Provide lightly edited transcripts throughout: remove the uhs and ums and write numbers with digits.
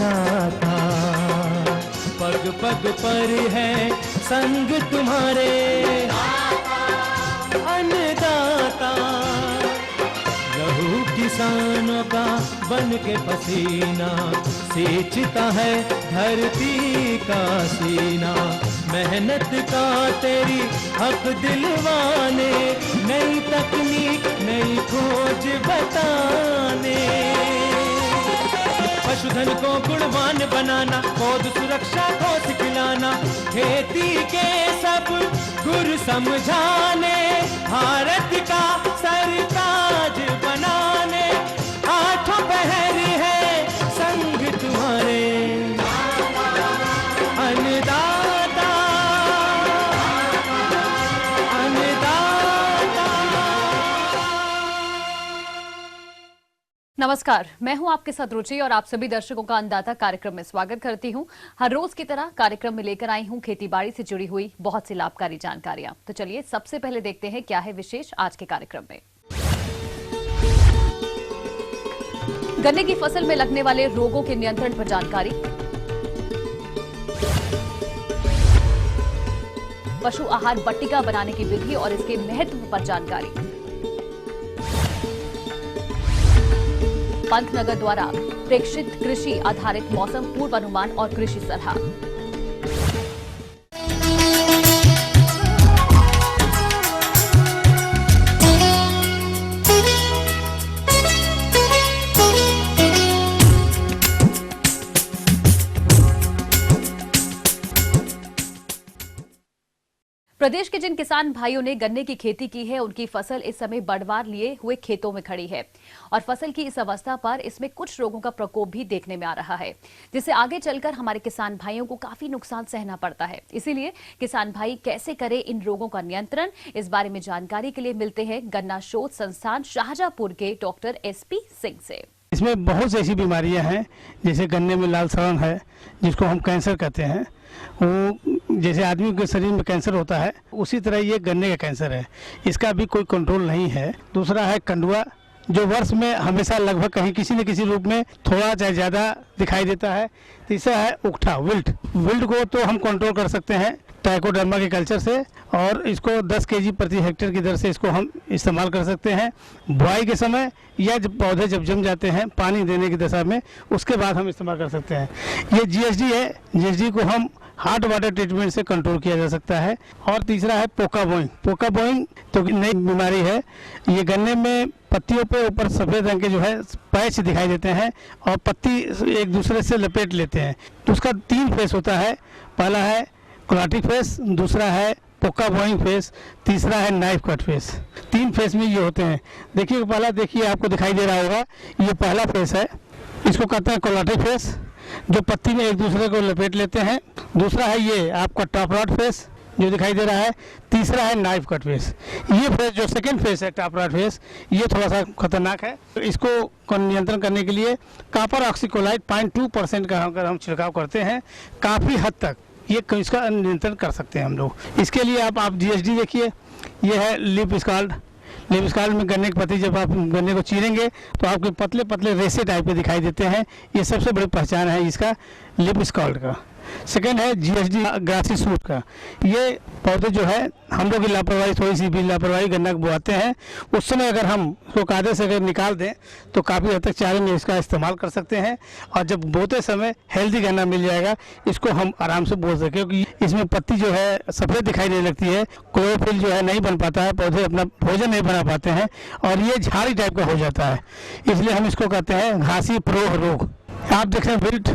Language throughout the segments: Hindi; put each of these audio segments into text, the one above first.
अन्नदाता, पग पग पर है संग तुम्हारे अन्नदाता। लहू किसानों का बन के पसीना सींचता है धरती का सीना। मेहनत का तेरी हक दिलवाने, नई तकनीक नई खोज बताने। पशुधन को गुणवान बनाना, पौध सुरक्षा को सिखलाना, खेती के सब गुर समझाने, भारत का सरताज बनाने। आठों पहर है संग तुम्हारे अन्नदाता, अन्नदाता। नमस्कार, मैं हूं आपके साथ रुचि और आप सभी दर्शकों का अन्नदाता कार्यक्रम में स्वागत करती हूं। हर रोज की तरह कार्यक्रम में लेकर आई हूं खेतीबाड़ी से जुड़ी हुई बहुत सी लाभकारी जानकारियां। तो चलिए सबसे पहले देखते हैं क्या है विशेष आज के कार्यक्रम में। गन्ने की फसल में लगने वाले रोगों के नियंत्रण पर जानकारी, पशु आहार बट्टिका बनाने की विधि और इसके महत्व पर जानकारी, पंतनगर द्वारा प्रेक्षित कृषि आधारित मौसम पूर्वानुमान और कृषि सलाह। प्रदेश के जिन किसान भाइयों ने गन्ने की खेती की है, उनकी फसल इस समय बढ़वार लिए हुए खेतों में खड़ी है और फसल की इस अवस्था पर इसमें कुछ रोगों का प्रकोप भी देखने में आ रहा है, जिससे आगे चलकर हमारे किसान भाइयों को काफी नुकसान सहना पड़ता है। इसीलिए किसान भाई कैसे करें इन रोगों का नियंत्रण, इस बारे में जानकारी के लिए मिलते हैं गन्ना शोध संस्थान शाहजहांपुर के डॉक्टर SP सिंह से। इसमें बहुत सी ऐसी बीमारियां हैं, जैसे गन्ने में लाल सड़न है जिसको हम कैंसर कहते हैं। वो जैसे आदमी के शरीर में कैंसर होता है, उसी तरह ये गन्ने का कैंसर है। इसका भी कोई कंट्रोल नहीं है। दूसरा है कंडुआ, जो वर्ष में हमेशा लगभग कहीं किसी न किसी रूप में थोड़ा चाहे ज़्यादा दिखाई देता है। तीसरा है उकठा, विल्ट। विल्ट को तो हम कंट्रोल कर सकते हैं ट्राइकोडर्मा के कल्चर से, और इसको 10 kg प्रति हेक्टेयर की दर से इसको हम इस्तेमाल कर सकते हैं बुआई के समय, या जब पौधे जब जम जाते हैं पानी देने की दशा में, उसके बाद हम इस्तेमाल कर सकते हैं। ये GSD है, GSD को हम हार्ट वाटर ट्रीटमेंट से कंट्रोल किया जा सकता है। और तीसरा है पोका बोइंग। पोका बोइंग तो नई बीमारी है। ये गन्ने में पत्तियों पे ऊपर सफ़ेद रंग के जो है पैच दिखाई देते हैं और पत्ती एक दूसरे से लपेट लेते हैं। तो उसका 3 फेस होता है। पहला है क्लाटिक फेस, दूसरा है पोका बोइंग फेस, तीसरा है नाइफ कट फेस। 3 फेस में ये होते हैं। देखिए पहला, देखिए आपको दिखाई दे रहा होगा, ये पहला फेस है, इसको कहते हैं क्लाटिक फेस, जो पत्ती में एक दूसरे को लपेट लेते हैं। दूसरा है ये आपका टॉप रॉड फेस जो दिखाई दे रहा है। तीसरा है नाइफ कट फेस। ये फेस जो सेकंड फेस है टॉप रॉड फेस, ये थोड़ा सा खतरनाक है। तो इसको नियंत्रण करने के लिए कॉपर ऑक्सीक्लोराइड 0.2% का अगर हम छिड़काव करते हैं, काफ़ी हद तक ये इसका नियंत्रण कर सकते हैं हम लोग। इसके लिए आप GSD देखिए, ये है लिप स्काल्ड। लिप स्काल्ड में गन्ने की पत्ती जब आप गन्ने को चीरेंगे तो आपके पतले पतले रेसे टाइप के दिखाई देते हैं। ये सबसे बड़ी पहचान है इसका लिप स्काल्ड का। सेकेंड है GSD ग्रासी सूट का। ये पौधे जो है हम लोग की लापरवाही, थोड़ी सी भी लापरवाही, गन्ना बोआते हैं उस समय अगर हम उसको कायदे से अगर निकाल दें तो काफ़ी हद तक चारे में इसका इस्तेमाल कर सकते हैं। और जब बोते समय हेल्दी गन्ना मिल जाएगा, इसको हम आराम से बो सकें, क्योंकि इसमें पत्ती जो है सफ़ेद दिखाई देने लगती है, क्लोरोफिल जो है नहीं बन पाता है, पौधे अपना भोजन नहीं बना पाते हैं और ये झाड़ी टाइप का हो जाता है। इसलिए हम इसको कहते हैं घासी प्रोह रोग। आप देख रहे हैं विल्ट,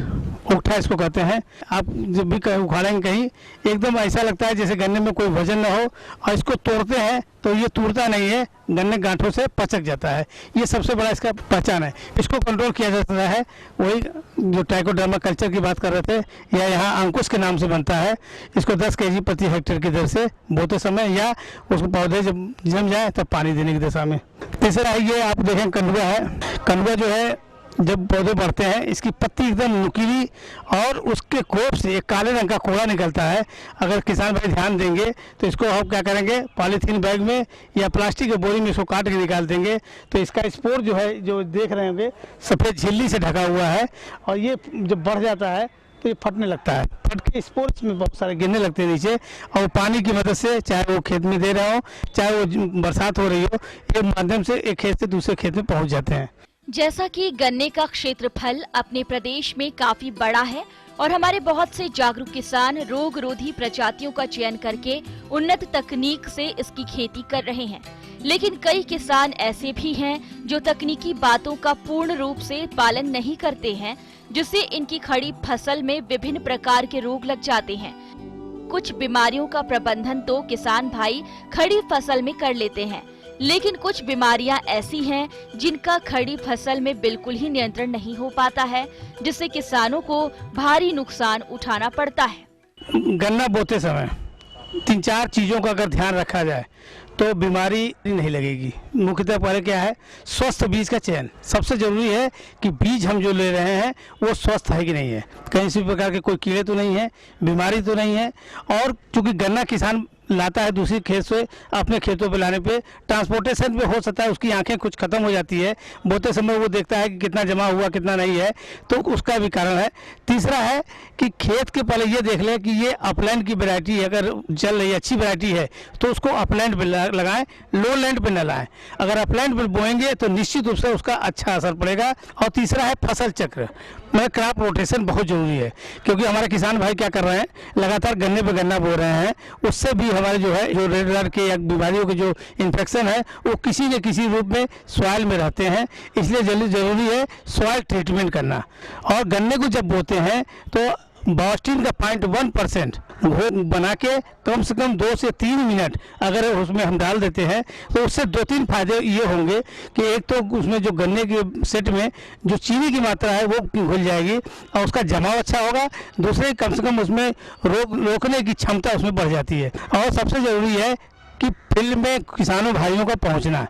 उकठा इसको कहते हैं। आप जब भी उखाड़ेंगे कहीं, एकदम ऐसा लगता है जैसे गन्ने में कोई वजन ना हो, और इसको तोड़ते हैं तो ये टूटता नहीं है, गन्ने गांठों से पचक जाता है। ये सबसे बड़ा इसका पहचान है। इसको कंट्रोल किया जा सकता है, वही जो ट्राइकोडर्मा कल्चर की बात कर रहे थे, या यहाँ अंकुश के नाम से बनता है। इसको 10 kg प्रति हेक्टेयर की दर से बोते समय, या उसको पौधे जब जम जाए तब पानी देने की दशा में। तीसरा ये आप देखें कंडुआ है। कंडुआ जो है जब पौधे बढ़ते हैं इसकी पत्ती एकदम नुकीली और उसके कोप से एक काले रंग का कोड़ा निकलता है। अगर किसान भाई ध्यान देंगे तो इसको हम क्या करेंगे, पॉलीथीन बैग में या प्लास्टिक के बोरी में इसको काट के निकाल देंगे तो इसका स्पोर जो है, जो देख रहे होंगे सफ़ेद झिल्ली से ढका हुआ है, और ये जब बढ़ जाता है तो ये फटने लगता है। फट के स्पोर्स में बहुत सारे गिरने लगते हैं नीचे, और पानी की मदद से, चाहे वो खेत में दे रहा हो, चाहे वो बरसात हो रही हो, ये माध्यम से एक खेत से दूसरे खेत में पहुंच जाते हैं। जैसा कि गन्ने का क्षेत्रफल अपने प्रदेश में काफी बड़ा है और हमारे बहुत से जागरूक किसान रोग रोधी प्रजातियों का चयन करके उन्नत तकनीक से इसकी खेती कर रहे हैं, लेकिन कई किसान ऐसे भी हैं जो तकनीकी बातों का पूर्ण रूप से पालन नहीं करते हैं, जिससे इनकी खड़ी फसल में विभिन्न प्रकार के रोग लग जाते हैं। कुछ बीमारियों का प्रबंधन तो किसान भाई खड़ी फसल में कर लेते हैं, लेकिन कुछ बीमारियां ऐसी हैं जिनका खड़ी फसल में बिल्कुल ही नियंत्रण नहीं हो पाता है, जिससे किसानों को भारी नुकसान उठाना पड़ता है। गन्ना बोते समय 3-4 चीज़ों का अगर ध्यान रखा जाए तो बीमारी नहीं लगेगी। मुख्यतः पहले क्या है, स्वस्थ बीज का चयन सबसे जरूरी है कि बीज हम जो ले रहे हैं वो स्वस्थ है कि नहीं है, कहीं से भी प्रकार के कोई कीड़े तो नहीं है, बीमारी तो नहीं है। और चूंकि गन्ना किसान लाता है दूसरी खेत से अपने खेतों पे लाने पे, ट्रांसपोर्टेशन पे हो सकता है उसकी आंखें कुछ खत्म हो जाती है, बोते समय वो देखता है कि कितना जमा हुआ कितना नहीं है, तो उसका भी कारण है। तीसरा है कि खेत के पहले ये देख लें कि ये अपलैंड की वैरायटी अगर चल रही है, अच्छी वैरायटी है, तो उसको अपलैंड पे लगाएं, लो लैंड पे न लाएं। अगर अपलैंड पे बोएंगे तो निश्चित रूप से उसका अच्छा असर पड़ेगा। और तीसरा है फसल चक्र, मतलब क्रॉप रोटेशन बहुत जरूरी है, क्योंकि हमारे किसान भाई क्या कर रहे हैं, लगातार गन्ने पे गन्ना बो रहे हैं, उससे भी हमारे जो है जो रेड ब्लड के या बीमारियों के जो इन्फेक्शन है वो किसी न किसी रूप में सॉइल में रहते हैं। इसलिए जरूरी है सॉइल ट्रीटमेंट करना। और गन्ने को जब बोते हैं तो बायोस्टीन का 0.1% बना के कम से कम 2 से 3 मिनट अगर उसमें हम डाल देते हैं तो उससे 2-3 फायदे ये होंगे कि एक तो उसमें जो गन्ने के सेट में जो चीनी की मात्रा है वो घुल जाएगी और उसका जमाव अच्छा होगा। दूसरे कम से कम उसमें रोकने की क्षमता उसमें बढ़ जाती है। और सबसे ज़रूरी है कि फील्ड में किसानों भाइयों का पहुँचना।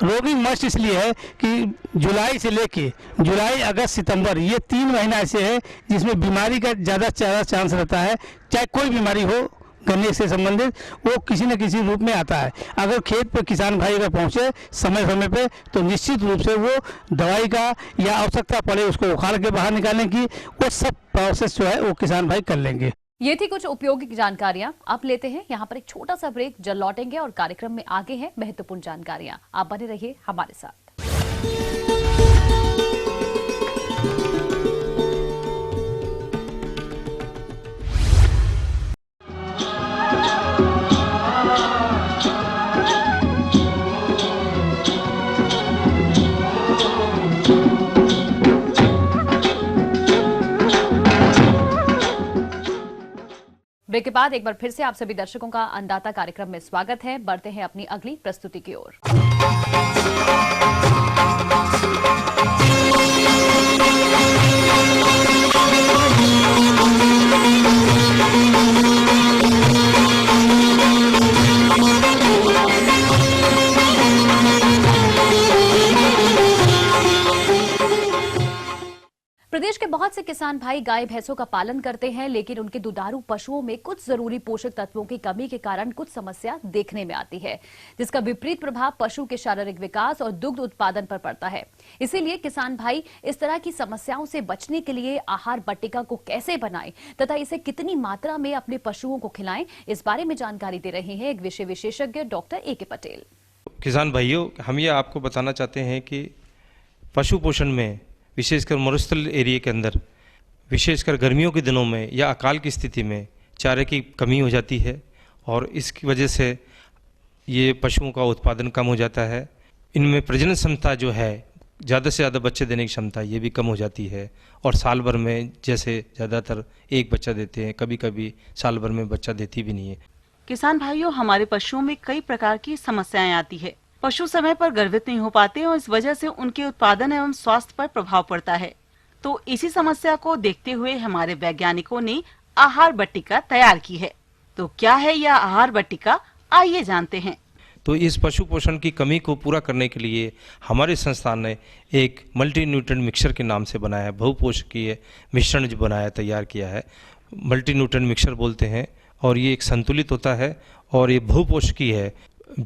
रोगिंग मस्ट इसलिए है कि जुलाई से लेके जुलाई, अगस्त, सितंबर ये 3 महीना ऐसे है जिसमें बीमारी का ज़्यादा चांस रहता है। चाहे कोई बीमारी हो गन्ने से संबंधित, वो किसी न किसी रूप में आता है। अगर खेत पर किसान भाई अगर पहुँचे समय समय पे तो निश्चित रूप से वो दवाई का या आवश्यकता पड़े उसको उखाड़ के बाहर निकालने की, वो सब प्रोसेस जो है वो किसान भाई कर लेंगे। ये थी कुछ उपयोगी जानकारियां। आप लेते हैं यहाँ पर एक छोटा सा ब्रेक, जल्द लौटेंगे और कार्यक्रम में आगे हैं महत्वपूर्ण जानकारियां। आप बने रहिए हमारे साथ। ब्रेक के बाद एक बार फिर से आप सभी दर्शकों का अन्नदाता कार्यक्रम में स्वागत है। बढ़ते हैं अपनी अगली प्रस्तुति की ओर। प्रदेश के बहुत से किसान भाई गाय भैंसों का पालन करते हैं, लेकिन उनके दुधारू पशुओं में कुछ जरूरी पोषक तत्वों की कमी के कारण कुछ समस्या देखने में आती है, जिसका विपरीत प्रभाव पशु के शारीरिक विकास और दुग्ध उत्पादन पर पड़ता है। इसीलिए किसान भाई इस तरह की समस्याओं से बचने के लिए आहार बट्टिका को कैसे बनाएं तथा इसे कितनी मात्रा में अपने पशुओं को खिलाएं, इस बारे में जानकारी दे रहे हैं एक विषय विशेषज्ञ डॉक्टर A.K. पटेल। किसान भाइयों, हम ये आपको बताना चाहते हैं कि पशु पोषण में विशेषकर मरुस्थल एरिया के अंदर, विशेषकर गर्मियों के दिनों में या अकाल की स्थिति में चारे की कमी हो जाती है और इसकी वजह से ये पशुओं का उत्पादन कम हो जाता है। इनमें प्रजनन क्षमता जो है, ज़्यादा से ज़्यादा बच्चे देने की क्षमता, ये भी कम हो जाती है। और साल भर में जैसे ज़्यादातर एक बच्चा देते हैं, कभी कभी साल भर में बच्चा देती भी नहीं है। किसान भाइयों, हमारे पशुओं में कई प्रकार की समस्याएं आती है। पशु समय पर गर्भित नहीं हो पाते और इस वजह से उनके उत्पादन एवं स्वास्थ्य पर प्रभाव पड़ता है। तो इसी समस्या को देखते हुए हमारे वैज्ञानिकों ने आहार बट्टिका तैयार की है। तो क्या है यह आहार बट्टिका, आइए जानते हैं। तो इस पशु पोषण की कमी को पूरा करने के लिए हमारे संस्थान ने एक मल्टी न्यूट्रिएंट मिक्सचर के नाम से बनाया है, बहुपोषकीय मिश्रण जो बनाया तैयार किया है, मल्टी न्यूट्रिएंट मिक्सचर बोलते हैं। और ये एक संतुलित होता है और ये बहुपोषकीय है।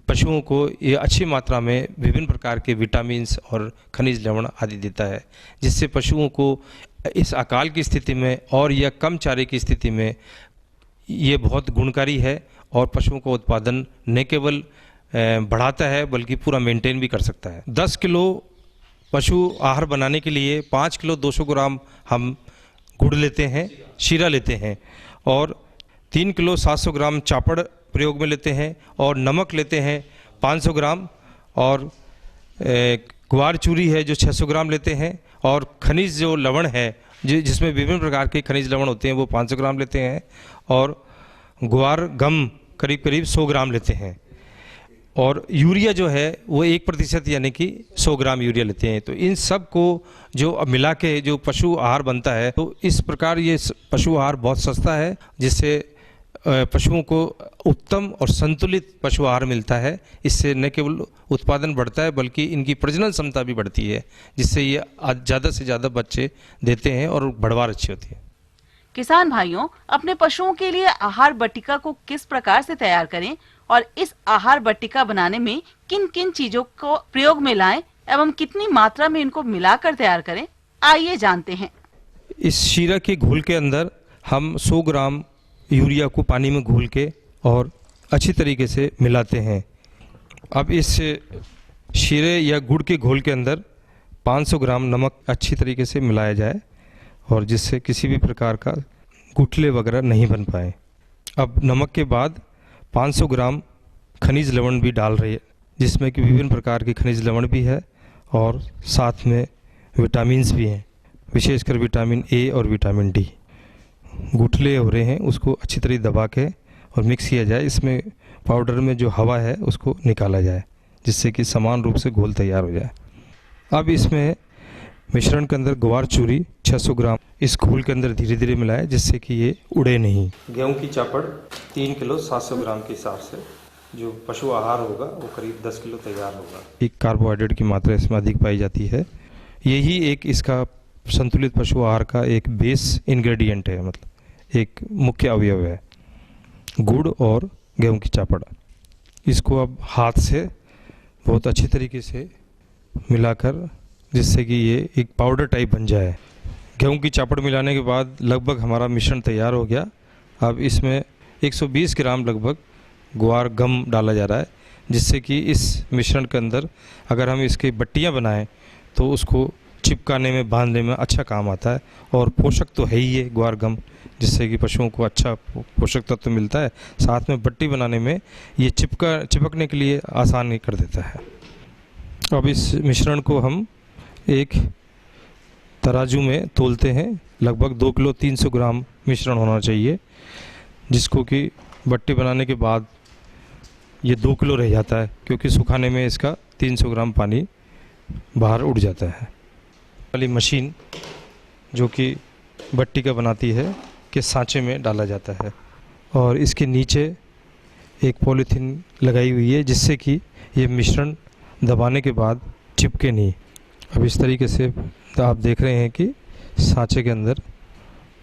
पशुओं को ये अच्छी मात्रा में विभिन्न प्रकार के विटामिन्स और खनिज लवण आदि देता है, जिससे पशुओं को इस अकाल की स्थिति में और या कम चारे की स्थिति में ये बहुत गुणकारी है और पशुओं का उत्पादन न केवल बढ़ाता है बल्कि पूरा मेंटेन भी कर सकता है। 10 किलो पशु आहार बनाने के लिए 5 किलो 200 ग्राम हम गुड़ लेते हैं, शीरा लेते हैं, और 3 किलो 700 ग्राम चापड़ प्रयोग में लेते हैं, और नमक लेते हैं 500 ग्राम, और ग्वार चूरी है जो 600 ग्राम लेते हैं, और खनिज जो लवण है जिसमें विभिन्न प्रकार के खनिज लवण होते हैं वो 500 ग्राम लेते हैं, और ग्वार गम करीब करीब 100 ग्राम लेते हैं, और यूरिया जो है वो 1% यानी कि 100 ग्राम यूरिया लेते हैं। तो इन सब को जो अब मिला के जो पशु आहार बनता है, तो इस प्रकार ये पशु आहार बहुत सस्ता है, जिससे पशुओं को उत्तम और संतुलित पशु आहार मिलता है। इससे न केवल उत्पादन बढ़ता है बल्कि इनकी प्रजनन क्षमता भी बढ़ती है, जिससे ये ज़्यादा से ज़्यादा बच्चे देते हैं और बढ़वार अच्छी होती है। किसान भाइयों, अपने पशुओं के लिए आहार बट्टिका को किस प्रकार से तैयार करें और इस आहार बट्टिका बनाने में किन किन चीजों को प्रयोग में लाएं एवं कितनी मात्रा में इनको मिलाकर तैयार करें, आइए जानते हैं। इस शीरा के घोल के अंदर हम 100 ग्राम यूरिया को पानी में घोल के और अच्छी तरीके से मिलाते हैं। अब इस शीरे या गुड़ के घोल के अंदर 500 ग्राम नमक अच्छी तरीके से मिलाया जाए, और जिससे किसी भी प्रकार का गुठले वगैरह नहीं बन पाए। अब नमक के बाद 500 ग्राम खनिज लवण भी डाल रही है, जिसमें कि विभिन्न प्रकार के खनिज लवण भी है और साथ में विटामिन्स भी हैं, विशेषकर विटामिन ए और विटामिन डी। गुठले हो रहे हैं उसको अच्छी तरह दबा के और मिक्स किया जाए। इसमें पाउडर में जो हवा है उसको निकाला जाए, जिससे कि समान रूप से घोल तैयार हो जाए। अब इसमें मिश्रण के अंदर ग्वार चूरी 600 ग्राम इस घोल के अंदर धीरे धीरे मिलाएं, जिससे कि ये उड़े नहीं। गेहूं की चापड़ 3 किलो 700 ग्राम के हिसाब से जो पशु आहार होगा वो करीब 10 किलो तैयार होगा। एक कार्बोहाइड्रेट की मात्रा इसमें अधिक पाई जाती है। यही एक इसका संतुलित पशु आहार का एक बेस इंग्रेडिएंट है, मतलब एक मुख्य अवयव है गुड़ और गेहूं की चापड़। इसको अब हाथ से बहुत अच्छी तरीके से मिलाकर, जिससे कि ये एक पाउडर टाइप बन जाए। गेहूं की चापड़ मिलाने के बाद लगभग हमारा मिश्रण तैयार हो गया। अब इसमें 120 ग्राम लगभग ग्वार गम डाला जा रहा है, जिससे कि इस मिश्रण के अंदर अगर हम इसकी बट्टियां बनाएं तो उसको चिपकाने में, बांधने में अच्छा काम आता है। और पोषक तो है ही ये ग्वार गम, जिससे कि पशुओं को अच्छा पोषक तत्व मिलता है। साथ में बट्टी बनाने में ये चिपकने के लिए आसानी कर देता है। अब इस मिश्रण को हम एक तराजू में तोलते हैं। लगभग 2 किलो 300 ग्राम मिश्रण होना चाहिए, जिसको कि बट्टी बनाने के बाद ये 2 किलो रह जाता है, क्योंकि सुखाने में इसका 300 ग्राम पानी बाहर उड़ जाता है। वाली मशीन जो कि बट्टी का बनाती है के सांचे में डाला जाता है, और इसके नीचे एक पॉलीथीन लगाई हुई है, जिससे कि ये मिश्रण दबाने के बाद चिपके नहीं। अब इस तरीके से आप देख रहे हैं कि सांचे के अंदर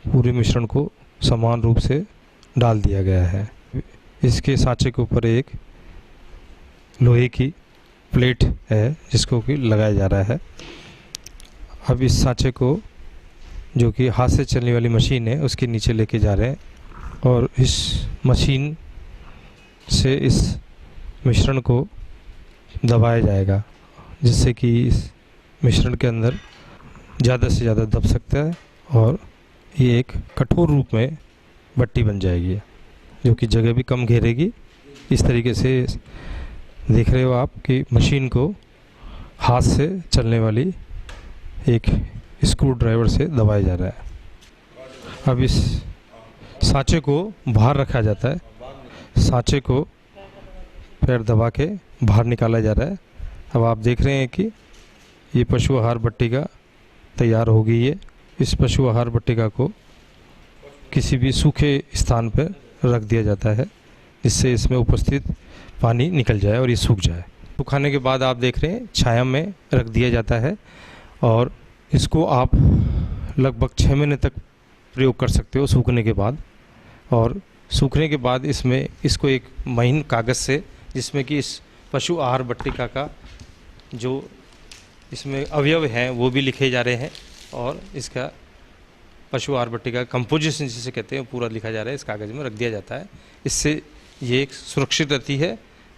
पूरे मिश्रण को समान रूप से डाल दिया गया है। इसके सांचे के ऊपर एक लोहे की प्लेट है जिसको कि लगाया जा रहा है। अब इस सांचे को, जो कि हाथ से चलने वाली मशीन है, उसके नीचे लेके जा रहे हैं, और इस मशीन से इस मिश्रण को दबाया जाएगा, जिससे कि इस मिश्रण के अंदर ज़्यादा से ज़्यादा दब सकता है और ये एक कठोर रूप में बट्टी बन जाएगी, जो कि जगह भी कम घेरेगी। इस तरीके से देख रहे हो आप कि मशीन को हाथ से चलने वाली एक स्क्रू ड्राइवर से दबाया जा रहा है। अब इस सांचे को बाहर रखा जाता है। सांचे को पैर दबा के बाहर निकाला जा रहा है। अब आप देख रहे हैं कि ये पशु आहार बट्टिका तैयार हो गई है। इस पशु आहार बट्टिका को किसी भी सूखे स्थान पर रख दिया जाता है, जिससे इसमें उपस्थित पानी निकल जाए और ये सूख जाए। सुखाने के बाद आप देख रहे हैं छाया में रख दिया जाता है और इसको आप लगभग 6 महीने तक प्रयोग कर सकते हो सूखने के बाद। और सूखने के बाद इसमें इसको एक महीन कागज़ से, जिसमें कि इस पशु आहार बट्टिका का जो इसमें अवयव हैं वो भी लिखे जा रहे हैं और इसका पशु आहार बट्टिका कंपोजिशन जिसे कहते हैं पूरा लिखा जा रहा है, इस कागज़ में रख दिया जाता है। इससे ये एक सुरक्षित रहती है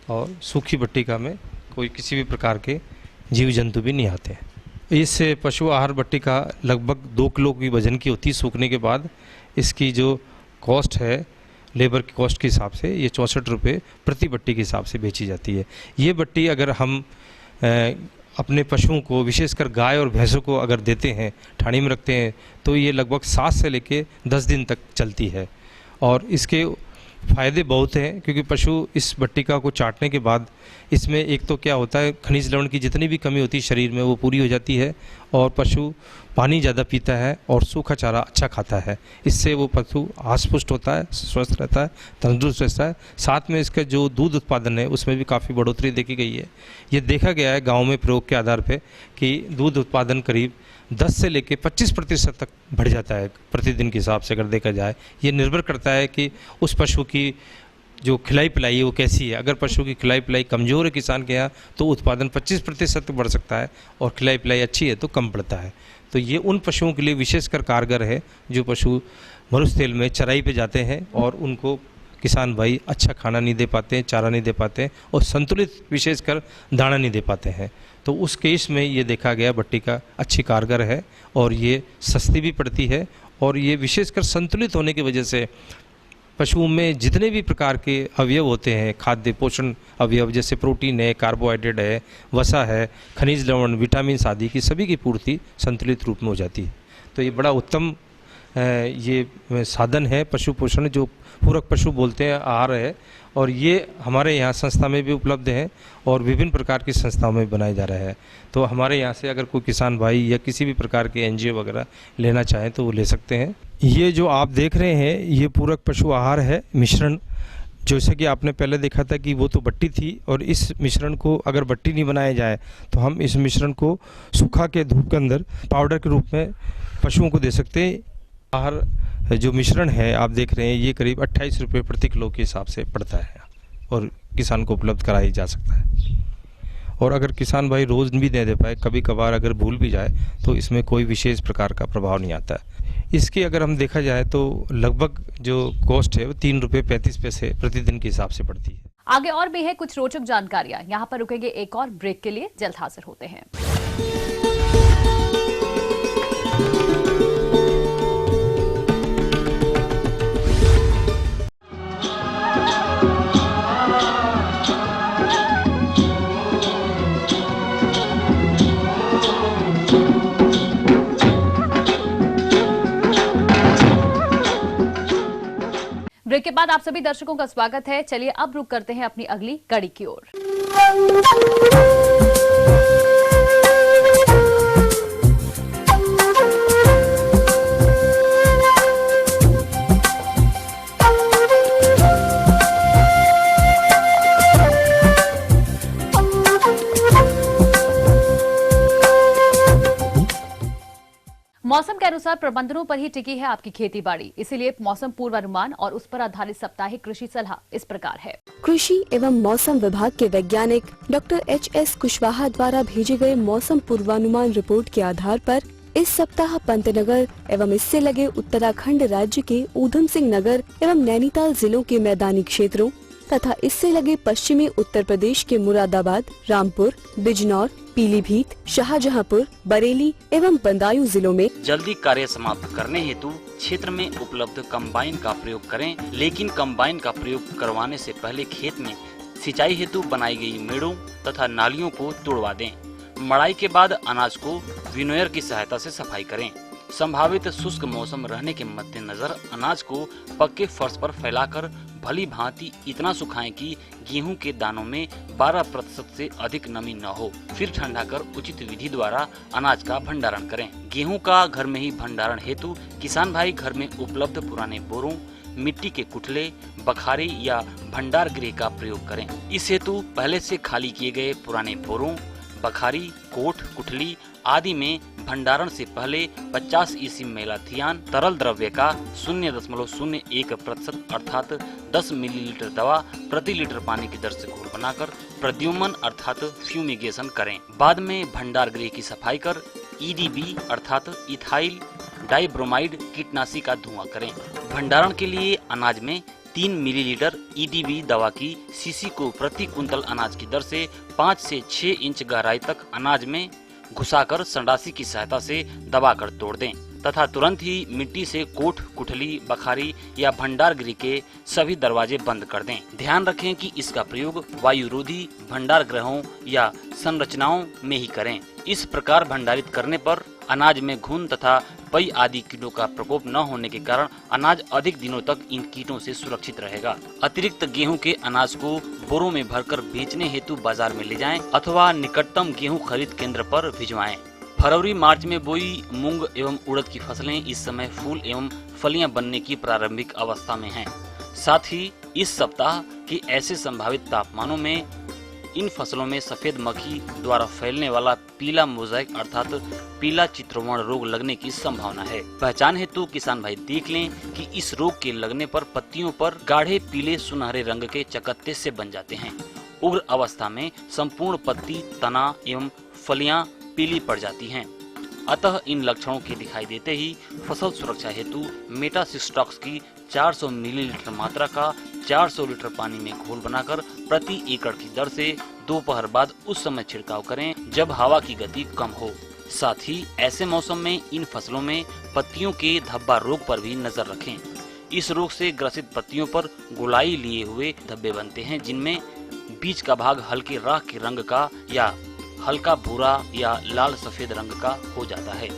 और सूखी बट्टिका में कोई किसी भी प्रकार के जीव जंतु भी नहीं आते हैं। इस पशु आहार बट्टिका लगभग 2 किलो की वजन की होती है। सूखने के बाद इसकी जो कॉस्ट है लेबर की कॉस्ट के हिसाब से ये 64 रुपये प्रति बट्टी के हिसाब से बेची जाती है। ये बट्टी अगर हम अपने पशुओं को, विशेषकर गाय और भैंसों को अगर देते हैं, ठाणी में रखते हैं, तो ये लगभग 7 से लेके 10 दिन तक चलती है। और इसके फ़ायदे बहुत हैं क्योंकि पशु इस बट्टिका को चाटने के बाद इसमें एक तो क्या होता है, खनिज लवण की जितनी भी कमी होती है शरीर में वो पूरी हो जाती है और पशु पानी ज़्यादा पीता है और सूखा चारा अच्छा खाता है। इससे वो पशु आस-पुष्ट होता है, स्वस्थ रहता है, तंदुरुस्त रहता है। साथ में इसका जो दूध उत्पादन है उसमें भी काफ़ी बढ़ोतरी देखी गई है। ये देखा गया है गाँव में प्रयोग के आधार पर कि दूध उत्पादन करीब 10 से लेकर 25% तक बढ़ जाता है प्रतिदिन के हिसाब से अगर देखा जाए। ये निर्भर करता है कि उस पशु की जो खिलाई पिलाई है वो कैसी है। अगर पशु की खिलाई पिलाई कमज़ोर है किसान के यहाँ तो उत्पादन 25% तक बढ़ सकता है और खिलाई पिलाई अच्छी है तो कम बढ़ता है। तो ये उन पशुओं के लिए विशेषकर कारगर है जो पशु मरुस्थल में चराई पे जाते हैं और उनको किसान भाई अच्छा खाना नहीं दे पाते हैं, चारा नहीं दे पाते हैं और संतुलित विशेषकर दाना नहीं दे पाते हैं। तो उस केस में ये देखा गया बट्टिका अच्छी कारगर है और ये सस्ती भी पड़ती है और ये विशेषकर संतुलित होने की वजह से पशुओं में जितने भी प्रकार के अवयव होते हैं, खाद्य पोषण अवयव जैसे प्रोटीन है, कार्बोहाइड्रेट है, वसा है, खनिज लवण, विटामिन आदि की सभी की पूर्ति संतुलित रूप में हो जाती है। तो ये बड़ा उत्तम ये साधन है पशु पोषण, जो पूरक पशु बोलते हैं, आहार है। और ये हमारे यहाँ संस्था में भी उपलब्ध है और विभिन्न प्रकार की संस्थाओं में बनाया जा रहा है। तो हमारे यहाँ से अगर कोई किसान भाई या किसी भी प्रकार के NGO वगैरह लेना चाहें तो वो ले सकते हैं। ये जो आप देख रहे हैं ये पूरक पशु आहार है मिश्रण। जैसे कि आपने पहले देखा था कि वो तो बट्टी थी और इस मिश्रण को अगर बट्टी नहीं बनाया जाए तो हम इस मिश्रण को सूखा के धूप के अंदर पाउडर के रूप में पशुओं को दे सकते हैं। आहार जो मिश्रण है आप देख रहे हैं ये करीब 28 रुपये प्रति किलो के हिसाब से पड़ता है और किसान को उपलब्ध कराया जा सकता है। और अगर किसान भाई रोज़ भी नहीं दे पाए, कभी कभार अगर भूल भी जाए तो इसमें कोई विशेष प्रकार का प्रभाव नहीं आता है। इसकी अगर हम देखा जाए तो लगभग जो कॉस्ट है वो 3 रुपये 35 पैसे प्रतिदिन के हिसाब से पड़ती है। आगे और भी है कुछ रोचक जानकारियां, यहाँ पर रुकेंगे एक और ब्रेक के लिए, जल्द हाजिर होते हैं। ब्रेक के बाद आप सभी दर्शकों का स्वागत है। चलिए अब रुक करते हैं अपनी अगली कड़ी की ओर। मौसम के अनुसार प्रबंधनों पर ही टिकी है आपकी खेती बाड़ी, इसीलिए मौसम पूर्वानुमान और उस पर आधारित साप्ताहिक कृषि सलाह इस प्रकार है। कृषि एवं मौसम विभाग के वैज्ञानिक डॉक्टर HS कुशवाहा द्वारा भेजे गए मौसम पूर्वानुमान रिपोर्ट के आधार पर इस सप्ताह पंतनगर एवं इससे लगे उत्तराखंड राज्य के ऊधम सिंह नगर एवं नैनीताल जिलों के मैदानी क्षेत्रों तथा इससे लगे पश्चिमी उत्तर प्रदेश के मुरादाबाद, रामपुर, बिजनौर, पीलीभीत, शाहजहांपुर, बरेली एवं बदायूं जिलों में जल्दी कार्य समाप्त करने हेतु क्षेत्र में उपलब्ध कंबाइन का प्रयोग करें, लेकिन कंबाइन का प्रयोग करवाने से पहले खेत में सिंचाई हेतु बनाई गई मेड़ों तथा नालियों को तोड़वा दें। मड़ाई के बाद अनाज को विनोयर की सहायता से सफाई करें। संभावित शुष्क मौसम रहने के मद्देनजर अनाज को पक्के फर्श पर फैलाकर भली भांति इतना सुखाएं कि गेहूं के दानों में 12% से अधिक नमी न हो। फिर ठंडा कर उचित विधि द्वारा अनाज का भंडारण करें। गेहूं का घर में ही भंडारण हेतु किसान भाई घर में उपलब्ध पुराने बोरों, मिट्टी के कुठले, बखारी या भंडार गृह का प्रयोग करें। इस हेतु पहले से खाली किए गए पुराने बोरों, बखारी, कोठ, कुठली आदि में भंडारण से पहले 50 ईसी मेलाथियान तरल द्रव्य का 0.01% अर्थात 10 मिलीलीटर दवा प्रति लीटर पानी की दर से घोल बनाकर प्रद्युमन अर्थात फ्यूमिगेशन करें। बाद में भंडार गृह की सफाई कर EDB अर्थात इथाइल डाइब्रोमाइड कीटनाशी का धुआं करें। भंडारण के लिए अनाज में 3 मिलीलीटर EDB दवा की सीसी को प्रति कुंतल अनाज की दर से 5 से 6 इंच गहराई तक अनाज में घुसाकर संडासी की सहायता से दबाकर तोड़ दें तथा तुरंत ही मिट्टी से कोठ, कुठली, बखारी या भंडार गृह के सभी दरवाजे बंद कर दें। ध्यान रखें कि इसका प्रयोग वायुरोधी भंडार गृहों या संरचनाओं में ही करें। इस प्रकार भंडारित करने पर अनाज में घुन तथा पई आदि कीटों का प्रकोप न होने के कारण अनाज अधिक दिनों तक इन कीटों से सुरक्षित रहेगा। अतिरिक्त गेहूं के अनाज को बोरों में भरकर बेचने हेतु बाजार में ले जाएं अथवा निकटतम गेहूं खरीद केंद्र पर भिजवाएं। फरवरी मार्च में बोई मूंग एवं उड़द की फसलें इस समय फूल एवं फलियां बनने की प्रारंभिक अवस्था में हैं। साथ ही इस सप्ताह के ऐसे संभावित तापमानों में इन फसलों में सफेद मक्खी द्वारा फैलने वाला पीला मोज़ेक अर्थात पीला चित्रवर्ण रोग लगने की संभावना है। पहचान हेतु किसान भाई देख लें कि इस रोग के लगने पर पत्तियों पर गाढ़े पीले सुनहरे रंग के चकत्ते से बन जाते हैं। उग्र अवस्था में संपूर्ण पत्ती, तना एवं फलियां पीली पड़ जाती हैं। अतः इन लक्षणों के दिखाई देते ही फसल सुरक्षा हेतु मेटासिस्टॉक्स की 400 मिलीलीटर मात्रा का 400 लीटर पानी में घोल बनाकर प्रति एकड़ की दर से दोपहर बाद उस समय छिड़काव करें जब हवा की गति कम हो। साथ ही ऐसे मौसम में इन फसलों में पत्तियों के धब्बा रोग पर भी नजर रखें। इस रोग से ग्रसित पत्तियों पर गोलाई लिए हुए धब्बे बनते हैं जिनमें बीच का भाग हल्के राख के रंग का या हल्का भूरा या लाल सफेद रंग का हो जाता है।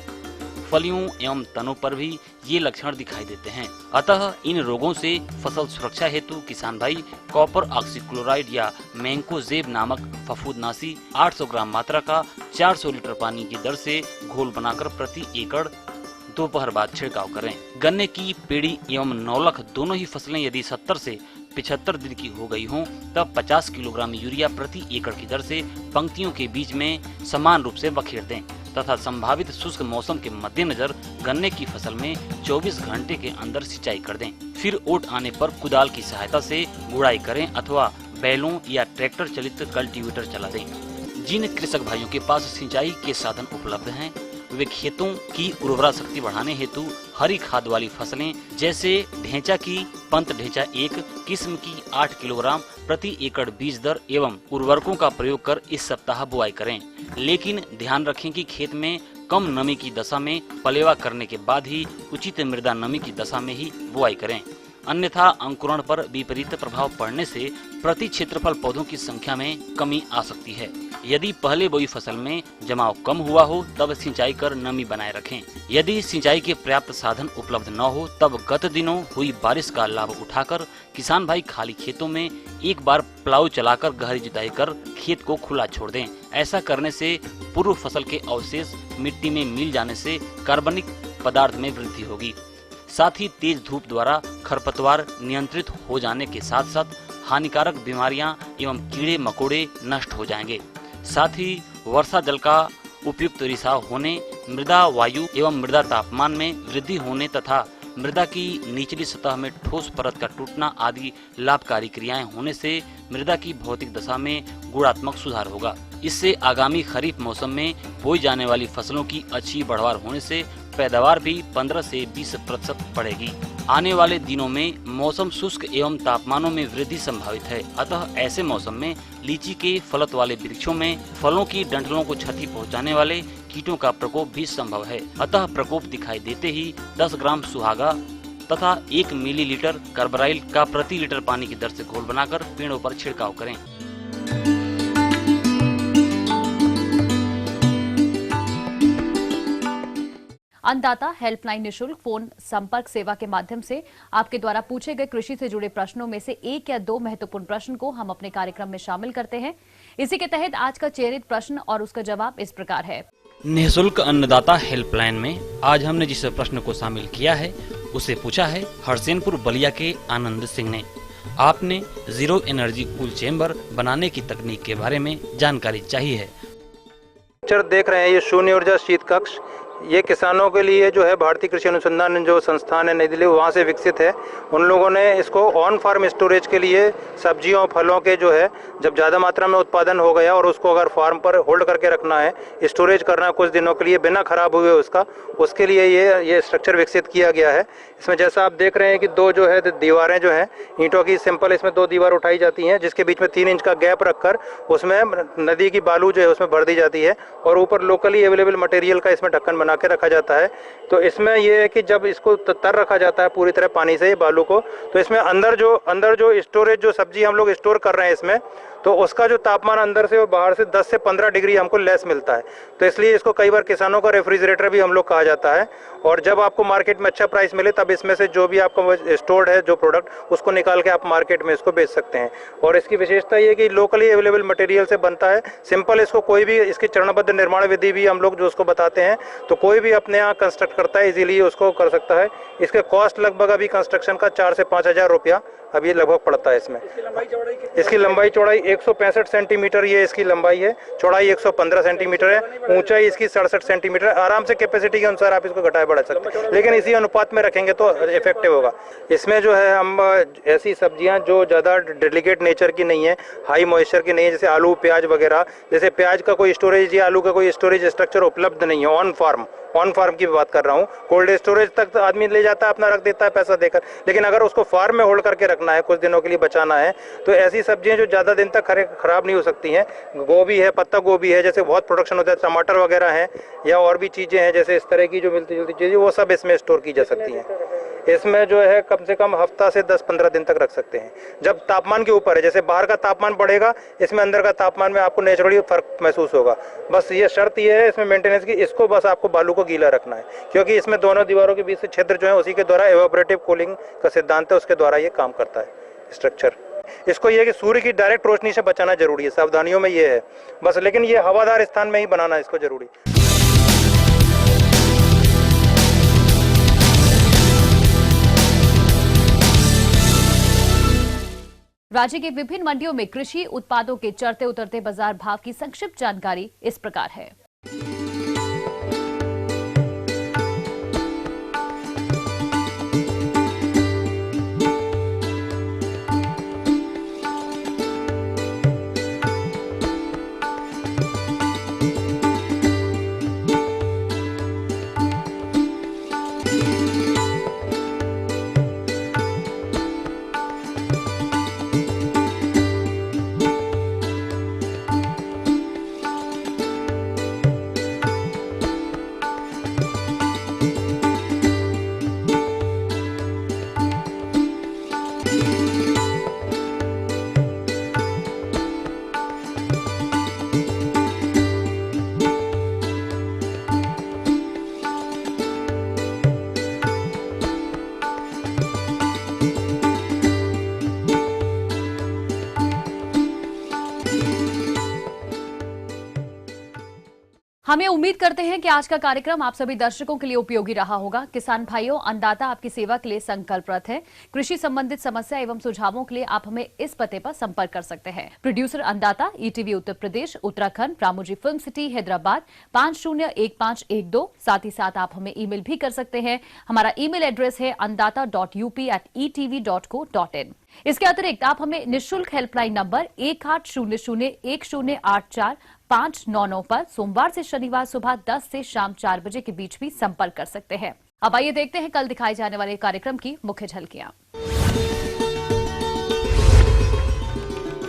फलियों एवं तनों पर भी ये लक्षण दिखाई देते हैं। अतः इन रोगों से फसल सुरक्षा हेतु किसान भाई कॉपर ऑक्सीक्लोराइड या मैंकोजेब नामक फफूंदनाशी 800 ग्राम मात्रा का 400 लीटर पानी की दर से घोल बनाकर प्रति एकड़ दोपहर बाद छिड़काव करें। गन्ने की पेड़ी एवं नौलख दोनों ही फसलें यदि 70 से 75 दिन की हो गई हों तब 50 किलोग्राम यूरिया प्रति एकड़ की दर से पंक्तियों के बीच में समान रूप से बखेर दें तथा संभावित शुष्क मौसम के मद्देनजर गन्ने की फसल में 24 घंटे के अंदर सिंचाई कर दें। फिर ओट आने पर कुदाल की सहायता से गुड़ाई करें अथवा बैलों या ट्रैक्टर चलित कल्टीवेटर चला दें। जिन कृषक भाइयों के पास सिंचाई के साधन उपलब्ध हैं वे खेतों की उर्वरा शक्ति बढ़ाने हेतु हरी खाद वाली फसलें जैसे ढेंचा की पंत ढेंचा 1 किस्म की 8 किलोग्राम प्रति एकड़ बीज दर एवं उर्वरकों का प्रयोग कर इस सप्ताह बुआई करें। लेकिन ध्यान रखें कि खेत में कम नमी की दशा में पलेवा करने के बाद ही उचित मृदा नमी की दशा में ही बुआई करें, अन्यथा अंकुरण पर विपरीत प्रभाव पड़ने से प्रति क्षेत्रफल पौधों की संख्या में कमी आ सकती है। यदि पहले बोई फसल में जमाव कम हुआ हो तब सिंचाई कर नमी बनाए रखें। यदि सिंचाई के पर्याप्त साधन उपलब्ध न हो तब गत दिनों हुई बारिश का लाभ उठाकर किसान भाई खाली खेतों में एक बार प्लाऊ चलाकर गहरी जुताई कर खेत को खुला छोड़ दें। ऐसा करने से पूर्व फसल के अवशेष मिट्टी में मिल जाने से कार्बनिक पदार्थ में वृद्धि होगी। साथ ही तेज धूप द्वारा खरपतवार नियंत्रित हो जाने के साथ साथ हानिकारक बीमारियां एवं कीड़े मकोड़े नष्ट हो जाएंगे। साथ ही वर्षा जल का उपयुक्त रिसाव होने, मृदा वायु एवं मृदा तापमान में वृद्धि होने तथा मृदा की निचली सतह में ठोस परत का टूटना आदि लाभकारी क्रियाएं होने से मृदा की भौतिक दशा में गुणात्मक सुधार होगा। इससे आगामी खरीफ मौसम में बोई जाने वाली फसलों की अच्छी बढ़वार होने से पैदावार भी 15 से 20% बढ़ेगी। आने वाले दिनों में मौसम शुष्क एवं तापमानों में वृद्धि संभावित है। अतः ऐसे मौसम में लीची के फलत वाले वृक्षों में फलों की डंठलों को क्षति पहुंचाने वाले कीटों का प्रकोप भी संभव है। अतः प्रकोप दिखाई देते ही 10 ग्राम सुहागा तथा 1 मिलीलीटर कार्बराइल का प्रति लीटर पानी की दर से घोल बनाकर पेड़ों पर छिड़काव करें। अन्नदाता हेल्पलाइन निशुल्क फोन संपर्क सेवा के माध्यम से आपके द्वारा पूछे गए कृषि से जुड़े प्रश्नों में से 1 या 2 महत्वपूर्ण प्रश्न को हम अपने कार्यक्रम में शामिल करते हैं। इसी के तहत आज का चयनित प्रश्न और उसका जवाब इस प्रकार है। निःशुल्क अन्नदाता हेल्पलाइन में आज हमने जिस प्रश्न को शामिल किया है उसे पूछा है हरसेनपुर बलिया के आनंद सिंह ने। आपने जीरो एनर्जी कूल चेंबर बनाने की तकनीक के बारे में जानकारी चाहिए है। देख रहे हैं ये शून्य ऊर्जा शीत कक्ष, ये किसानों के लिए जो है भारतीय कृषि अनुसंधान जो संस्थान है नई दिल्ली वहाँ से विकसित है। उन लोगों ने इसको ऑन फार्म स्टोरेज के लिए सब्जियों फलों के जो है जब ज़्यादा मात्रा में उत्पादन हो गया और उसको अगर फार्म पर होल्ड करके रखना है, स्टोरेज करना है कुछ दिनों के लिए बिना खराब हुए उसके लिए ये स्ट्रक्चर विकसित किया गया है। इसमें जैसा आप देख रहे हैं कि दो जो है दीवारें जो हैं ईंटों की सिंपल, इसमें 2 दीवार उठाई जाती हैं जिसके बीच में 3 इंच का गैप रखकर उसमें नदी की बालू जो है उसमें भर दी जाती है और ऊपर लोकली अवेलेबल मटेरियल का इसमें ढक्कन बना के रखा जाता है। तो इसमें ये है कि जब इसको तर रखा जाता है पूरी तरह पानी से बालू को, तो इसमें अंदर जो स्टोरेज जो सब्जी हम लोग स्टोर कर रहे हैं इसमें, तो उसका जो तापमान अंदर से और बाहर से 10 से 15 डिग्री हमको लेस मिलता है। तो इसलिए इसको कई बार किसानों का रेफ्रिजरेटर भी हम लोग कहा जाता है। और जब आपको मार्केट में अच्छा प्राइस मिले तब इसमें से जो भी आपका स्टोर्ड है जो प्रोडक्ट उसको निकाल के आप मार्केट में इसको बेच सकते हैं। और इसकी विशेषता ये कि लोकली अवेलेबल मटेरियल से बनता है, सिंपल। इसको कोई भी इसकी चरणबद्ध निर्माण विधि भी हम लोग जो उसको बताते हैं तो कोई भी अपने यहाँ कंस्ट्रक्ट करता है इजीली उसको कर सकता है। इसके कॉस्ट लगभग अभी कंस्ट्रक्शन का 4 से 5 हज़ार रुपया अभी लगभग पड़ता है। इसमें इसकी लंबाई चौड़ाई 165 सेंटीमीटर ये इसकी लंबाई है, चौड़ाई 115 सेंटीमीटर है, ऊंचाई इसकी 67 सेंटीमीटर। आराम से कैपेसिटी के अनुसार आप इसको घटाए बढ़ा सकते हैं, लेकिन इसी अनुपात में रखेंगे तो इफेक्टिव होगा। इसमें जो है हम ऐसी सब्जियां जो ज़्यादा डेलिकेट नेचर की नहीं है, हाई मॉइस्चर की नहीं है, जैसे आलू प्याज वगैरह, जैसे प्याज का कोई स्टोरेज या आलू का कोई स्टोरेज स्ट्रक्चर उपलब्ध नहीं है ऑन फार्म की बात कर रहा हूँ। कोल्ड स्टोरेज तक आदमी ले जाता है अपना, रख देता है पैसा देकर, लेकिन अगर उसको फार्म में होल्ड करके रखना है, कुछ दिनों के लिए बचाना है, तो ऐसी सब्जियां जो ज़्यादा दिन तक खराब नहीं हो सकती हैं। गोभी है, पत्ता गोभी है, जैसे बहुत प्रोडक्शन होता है, टमाटर वगैरह हैं या और भी चीज़ें हैं जैसे इस तरह की जो मिलती जुलती चीज़ें, वो सब इसमें स्टोर की जा सकती हैं। इसमें जो है कम से कम हफ्ता से 10-15 दिन तक रख सकते हैं। जब तापमान के ऊपर है, जैसे बाहर का तापमान बढ़ेगा इसमें अंदर का तापमान में आपको नेचुरली फर्क महसूस होगा। बस ये शर्त ये है इसमें मेंटेनेंस की, इसको बस आपको बालू को गीला रखना है, क्योंकि इसमें दोनों दीवारों के बीच से छिद्र जो है उसी के द्वारा एवापोरेटिव कूलिंग का सिद्धांत है, उसके द्वारा ये काम करता है स्ट्रक्चर। इसको ये कि सूर्य की डायरेक्ट रोशनी से बचाना जरूरी है, सावधानियों में ये है बस, लेकिन ये हवादार स्थान में ही बनाना इसको जरूरी। राज्य के विभिन्न मंडियों में कृषि उत्पादों के चढ़ते उतरते बाजार भाव की संक्षिप्त जानकारी इस प्रकार है। हमें उम्मीद करते हैं कि आज का कार्यक्रम आप सभी दर्शकों के लिए उपयोगी रहा होगा। किसान भाइयों, अन्नदाता आपकी सेवा के लिए संकल्परत है। कृषि संबंधित समस्या एवं सुझावों के लिए आप हमें इस पते पर संपर्क कर सकते हैं। प्रोड्यूसर अन्नदाता, ETV Uttar Pradesh, Uttarakhand, Ramoji film city, Hyderabad 501512। साथ ही साथ आप हमें ईमेल भी कर सकते हैं। हमारा ईमेल एड्रेस है annadata.up@etv.co.in। इसके अतिरिक्त आप हमें निःशुल्क हेल्पलाइन नंबर 18001084-599 पर सोमवार से शनिवार सुबह 10 से शाम 4 बजे के बीच भी संपर्क कर सकते हैं। अब आइए देखते हैं कल दिखाए जाने वाले कार्यक्रम की मुख्य झलकियां।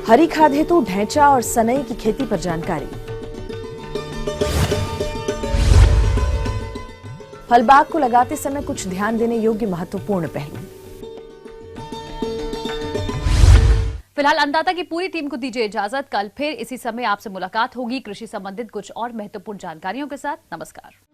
हरी खाद हेतु ढैंचा और सनई की खेती पर जानकारी। फल बाग को लगाते समय कुछ ध्यान देने योग्य महत्वपूर्ण पहलू। फिलहाल अन्नदाता की पूरी टीम को दीजिए इजाजत। कल फिर इसी समय आपसे मुलाकात होगी कृषि संबंधित कुछ और महत्वपूर्ण जानकारियों के साथ। नमस्कार।